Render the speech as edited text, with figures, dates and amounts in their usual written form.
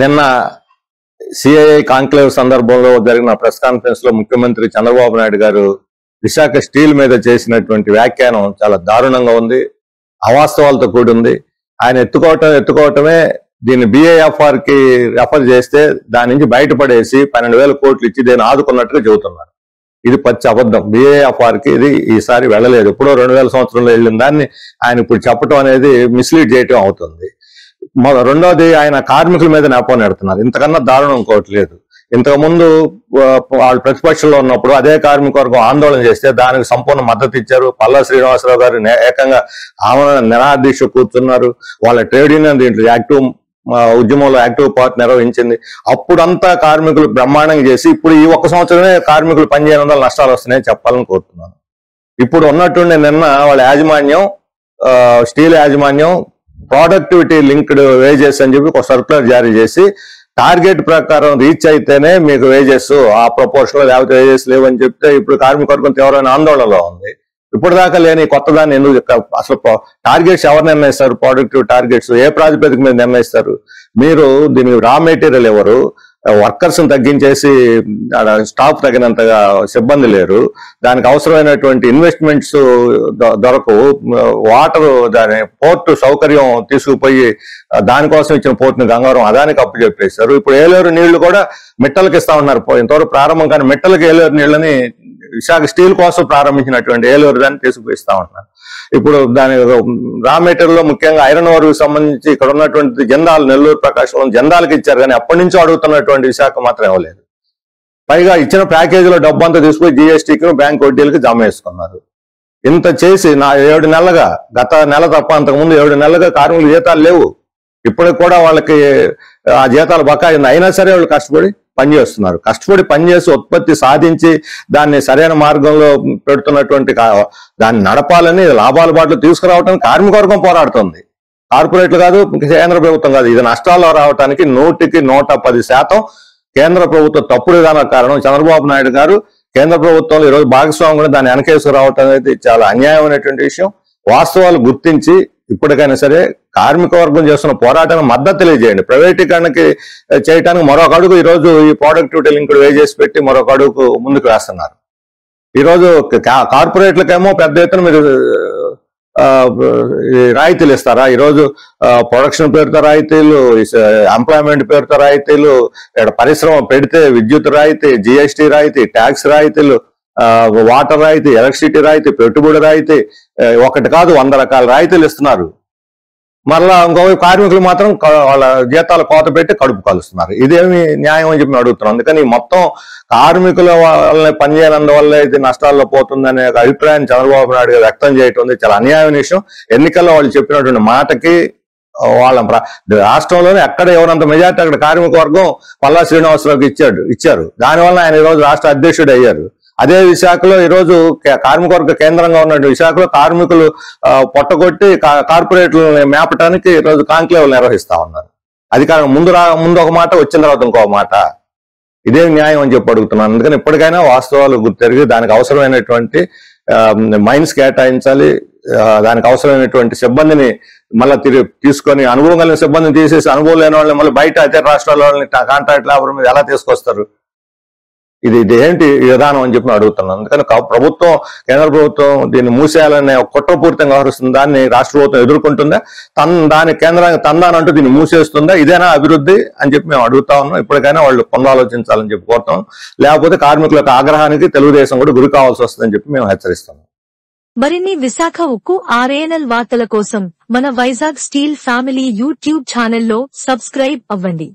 నిన్న CII conclave సందర్భంలో జరిగిన ప్రెస్ కాన్ఫరెన్స్ లో ముఖ్యమంత్రి చంద్రబాబు నాయుడు గారు విశాఖ స్టీల్ మీద చేసినటువంటి వ్యాఖ్యానం చాలా దారుణంగా ఉంది, అవాస్తవాలతో కూడి ఉంది. ఆయన ఎత్తుకోవటమే దీన్ని BIFR కి రెఫర్ చేస్తే దాని నుంచి బయటపడేసి 12,000 కోట్లు ఇచ్చి దీన్ని ఆదుకున్నట్టుగా చెబుతున్నారు. ఇది పచ్చి అబద్ధం. BIFR కి ఇది ఈసారి వెళ్ళలేదు. ఎప్పుడో 2000 సంవత్సరంలో వెళ్ళిన దాన్ని ఆయన ఇప్పుడు చెప్పడం అనేది మిస్లీడ్ చేయటం అవుతుంది. రెండోది, ఆయన కార్మికుల మీద నెపం నెడుతున్నారు. ఇంతకన్నా దారుణం ఇంకోటి లేదు. ఇంతకు ముందు వాళ్ళు ప్రతిపక్షంలో ఉన్నప్పుడు అదే కార్మిక వర్గం ఆందోళన చేస్తే దానికి సంపూర్ణ మద్దతు ఇచ్చారు. పల్లా శ్రీనివాసరావు గారు ఏకంగా ఆమరణ నిరాదీక్ష కూర్చున్నారు. వాళ్ళ ట్రేడ్ యూనియన్ దీంట్లో ఉద్యమంలో యాక్టివ్ పార్ట్ నిర్వహించింది. అప్పుడంతా కార్మికులు బ్రహ్మాండంగా చేసి ఇప్పుడు ఈ ఒక్క సంవత్సరమే కార్మికులు పనిచేయడం నష్టాలు వస్తున్నాయని చెప్పాలని కోరుతున్నాను. ఇప్పుడు ఉన్నట్టుండి నిన్న వాళ్ళ యాజమాన్యం, స్టీల్ యాజమాన్యం ప్రొడక్టివిటీ లింక్డ్ వేజెస్ అని చెప్పి ఒక సర్క్యులర్ జారీ చేసి టార్గెట్ ప్రకారం రీచ్ అయితేనే మీకు వేజెస్, ఆ ప్రపోర్షన్ లో లేకపోతే వేజెస్ లేవని చెప్తే ఇప్పుడు కార్మిక వర్గం తీవ్రమైన ఆందోళనలో ఉంది. ఇప్పుడు దాకా లేని కొత్త దాన్ని ఎందుకు అసలు టార్గెట్స్ ఎవరు నిర్ణయిస్తారు? ప్రొడక్టివ్ టార్గెట్స్ ఏ ప్రాతిపదిక మీద నిర్ణయిస్తారు? మీరు దీనికి రా మెటీరియల్ ఎవరు? వర్కర్స్ తగ్గించేసి స్టాఫ్ తగినంతగా సిబ్బంది లేరు. దానికి అవసరమైనటువంటి ఇన్వెస్ట్మెంట్స్ దొరకవు. వాటర్ దాని పోర్టు సౌకర్యం తీసుకుపోయి దానికోసం ఇచ్చిన పోర్టుని గంగవరం అదానికి అప్పు చెప్పేశారు. ఇప్పుడు ఏలేరు నీళ్లు కూడా మిట్టలకి ఇస్తా ఉన్నారు. ఇంతవరకు ప్రారంభం కానీ మిట్టలకి ఏలేరు నీళ్ళని విశాఖ స్టీల్ కోసం ప్రారంభించినటువంటి ఏలేరు దాన్ని తీసుకుపోయిస్తా ఉన్నారు. ఇప్పుడు దాని రా మెటీరియల్ లో ముఖ్యంగా ఐరన్ ఓర్ సంబంధించి ఇక్కడ ఉన్నటువంటి జందాలు, నెల్లూరు ప్రకాశం జందాలకు ఇచ్చారు కానీ అప్పటి నుంచి అడుగుతున్నటువంటి విశాఖ మాత్రం ఇవ్వలేదు. పైగా ఇచ్చిన ప్యాకేజీలో డబ్బు అంతా తీసుకుని GSTకి బ్యాంక్ వడ్డీలకి జమ వేసుకున్నారు. ఇంత చేసి 7 నెలలుగా, గత నెల తప్ప అంతకుముందు 7 నెలలుగా కార్మికులు జీతాలు లేవు. ఇప్పటికి కూడా వాళ్ళకి ఆ జీతాలు బకాయి అయినా సరే వాళ్ళు కష్టపడి పనిచేస్తున్నారు. కష్టపడి పనిచేసి ఉత్పత్తి సాధించి దాన్ని సరైన మార్గంలో పెడుతున్నటువంటి దాన్ని నడపాలని లాభాల బాటలు తీసుకురావడానికి కార్మిక వర్గం పోరాడుతుంది. కార్పొరేట్లు కాదు, కేంద్ర ప్రభుత్వం కాదు. ఇది నష్టాల్లో రావడానికి 100కి 110% కేంద్ర ప్రభుత్వం తప్పుడు విధానం కారణం. చంద్రబాబు నాయుడు గారు కేంద్ర ప్రభుత్వంలో ఈరోజు భాగస్వామి కూడా దాన్ని వెనకేసుకు రావటం అనేది చాలా అన్యాయమైనటువంటి విషయం. వాస్తవాలు గుర్తించి ఇప్పటికైనా సరే కార్మిక వర్గం చేస్తున్న పోరాటానికి మద్దతు తెలియజేయండి. ప్రైవేటీకరణకి చేయడానికి మరొక అడుగు ఈరోజు ఈ ప్రొడక్టివిటీ లింక్డ్ వేజెస్ పెట్టి మరొక అడుగు ముందుకు వేస్తున్నారు. ఈరోజు కార్పొరేట్లకేమో పెద్ద ఎత్తున మీరు రాయితీలు ఇస్తారా? ఈరోజు ప్రొడక్షన్ పేరుతో రాయితీలు, ఎంప్లాయ్మెంట్ పేరుతో రాయితీలు, ఇక్కడ పరిశ్రమ పెడితే విద్యుత్ రాయితీ, GST రాయితీ, ట్యాక్స్ రాయితీలు, వాటర్ రాయితీ, ఎలక్ట్రిసిటీ రాయితీ, పెట్టుబడి రాయితీ, ఒకటి కాదు 100 రకాల రాయితీలు ఇస్తున్నారు. మరలా ఇంకోవైపు కార్మికులు మాత్రం వాళ్ళ జీతాలు కోత పెట్టి కడుపు కాలుస్తున్నారు. ఇదేమి న్యాయం అని చెప్పి అడుగుతున్నాం. అందుకని మొత్తం కార్మికుల వాళ్ళని పనిచేయనందువల్ల ఇది నష్టాల్లో పోతుందనే అభిప్రాయాన్ని చంద్రబాబు నాయుడు గారు వ్యక్తం చేయటం చాలా అన్యాయమైన విషయం. ఎన్నికల్లో వాళ్ళు చెప్పినటువంటి మాటకి వాళ్ళ రాష్ట్రంలోనే ఎక్కడ ఎవరంత మెజార్టీ అక్కడ కార్మిక వర్గం పల్లా శ్రీనివాసరావుకి ఇచ్చారు. దానివల్ల ఆయన ఈరోజు రాష్ట్ర అధ్యక్షుడు అయ్యారు. అదే విశాఖలో ఈరోజు కార్మిక వర్గ కేంద్రంగా ఉన్న విశాఖలో కార్మికులు పొట్టగొట్టి కార్పొరేట్లను మేపటానికి ఈరోజు కాంక్లేవ్లు నిర్వహిస్తా ఉన్నారు. అధికారం ముందు ఒక మాట, వచ్చిన తర్వాత ఇంకో మాట. ఇదే న్యాయం అని చెప్పి అడుగుతున్నాను. అందుకని ఇప్పటికైనా వాస్తవాలు గుర్తెరిగి దానికి అవసరమైనటువంటి మైన్స్ కేటాయించాలి. దానికి అవసరమైనటువంటి సిబ్బందిని మళ్ళీ తీసుకొని, అనుభవం కలిగిన సిబ్బందిని తీసేసి అనుభవం లేని వాళ్ళని మళ్ళీ బయట ఇతర రాష్ట్రాల వాళ్ళని కాంట్రాక్ట్ లేబర్ మీద ఎలా తీసుకొస్తారు? ఇది ఏంటి విధానం అని చెప్పి అడుగుతున్నాను. అందుకని ప్రభుత్వం, కేంద్ర ప్రభుత్వం దీన్ని మూసేయాలనే కుట్రపూరితంగా వ్యవహరిస్తుంది. దాన్ని రాష్ట్ర ప్రభుత్వం ఎదుర్కొంటుందా? దాని కేంద్రానికి తందానంటూ దీన్ని మూసేస్తుందా? ఇదేనా అభివృద్ధి అని చెప్పి మేము అడుగుతా ఉన్నాం. ఇప్పటికైనా వాళ్ళు పునరాలోచించాలని చెప్పి కోరుతాం. లేకపోతే కార్మికుల యొక్క ఆగ్రహానికి తెలుగుదేశం కూడా గురి కావాల్సి వస్తుందని చెప్పి మేము హెచ్చరిస్తున్నాం. మరిన్ని విశాఖ ఉక్కు RANL వార్తల కోసం మన వైజాగ్ స్టీల్ ఫ్యామిలీ యూట్యూబ్ ఛానల్లో సబ్స్క్రైబ్ అవ్వండి.